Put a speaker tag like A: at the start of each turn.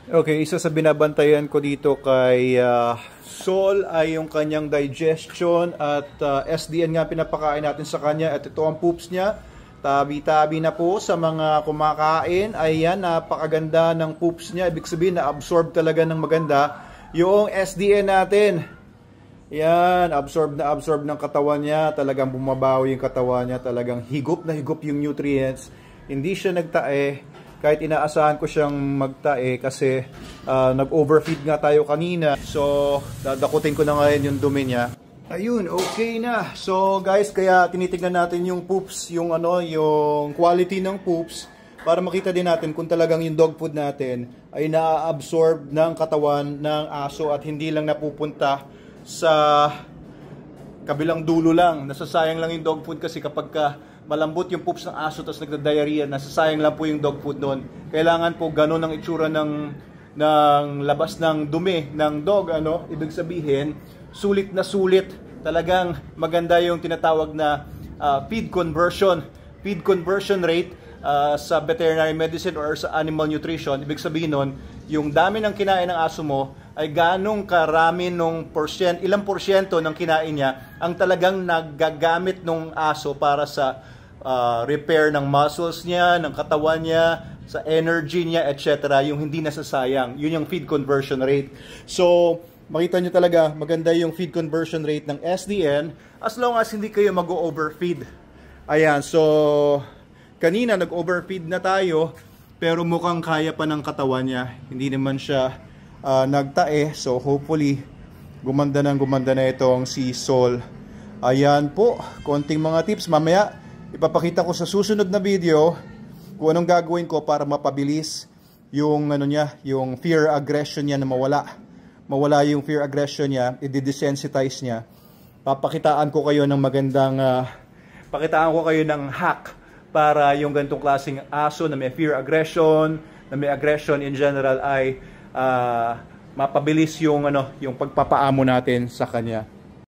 A: Okay, isa sa binabantayan ko dito kay Sol ay yung kanyang digestion at SDN nga pinapakain natin sa kanya at ito ang poops niya. Tabi-tabi na po sa mga kumakain. Ayan, napakaganda ng poops niya. Ibig sabihin na-absorb talaga ng maganda yung SDN natin. Yan, absorb ng katawan niya. Talagang bumabawi yung katawan niya. Talagang higop na higop yung nutrients. Hindi siya nagtae. Kahit inaasahan ko siyang magtae kasi nag-overfeed nga tayo kanina. So, dadakutin ko na ngayon yung dumi niya. Ayun, okay na. So, guys, kaya tinitignan natin yung poops, yung quality ng poops para makita din natin kung talagang yung dog food natin ay na-absorb ng katawan ng aso at hindi lang napupunta sa kabilang dulo lang. Nasasayang lang yung dog food kasi kapag malambot yung poops ng aso tapos nagda-diarrhea, nasasayang lang po yung dog food doon. Kailangan po ganun ang itsura ng labas ng dumi ng dog, ibig sabihin sulit na sulit, talagang maganda yung tinatawag na feed conversion rate sa veterinary medicine or sa animal nutrition. Ibig sabihin nun, yung dami ng kinain ng aso mo ay ganong karami ilang porsyento ng kinain niya ang talagang nagagamit ng aso para sa repair ng muscles niya, ng katawan niya, sa energy niya, etc. Yung hindi nasasayang. Yun yung feed conversion rate. So, makita nyo talaga, maganda yung feed conversion rate ng SDN as long as hindi kayo mag-overfeed. Ayan, so, kanina nag-overfeed na tayo, pero mukhang kaya pa ng katawan niya. Hindi naman siya nagtae. So, hopefully, gumanda na itong si Sol. Ayan po, konting mga tips. Mamaya, ipapakita ko sa susunod na video kung anong gagawin ko para mapabilis yung yung fear aggression niya na mawala yung fear aggression niya, i-desensitize niya. Pakitaan ko kayo ng hack para yung ganitong klaseng aso na may fear aggression, na may aggression in general ay mapabilis yung pagpapaamo natin sa kanya.